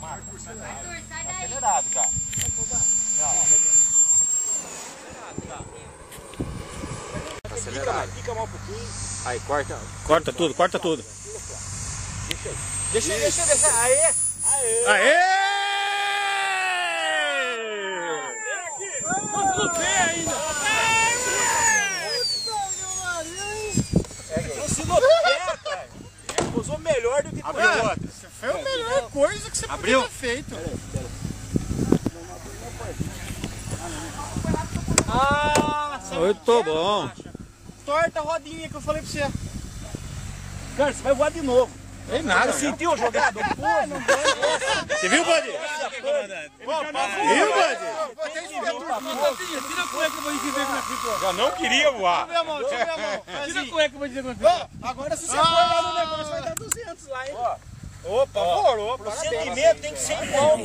Arthur, sai daí. Acelerado já. Acelerado. Fica mal um pouquinho. Aí, corta. Corta tudo, corta tudo. Deixa. Aê! Aê! Vamos ver ainda. Usou melhor do que tu. Abriu outra. Foi a melhor coisa que você podia ter feito. Muito bom. Torta a rodinha que eu falei pra você. Cara, você vai voar de novo. Tem nada. Você sentiu a jogada? Você viu, Bud? Viu, Bud? Tira a cueca pra gente ver como é que ficou. Já não queria voar. Tira a mão. Tira a cueca pra gente ver como é que ficou. Agora se você for lá no negócio vai dar 200 lá, hein? Opa, Procedimento tem que ser igual.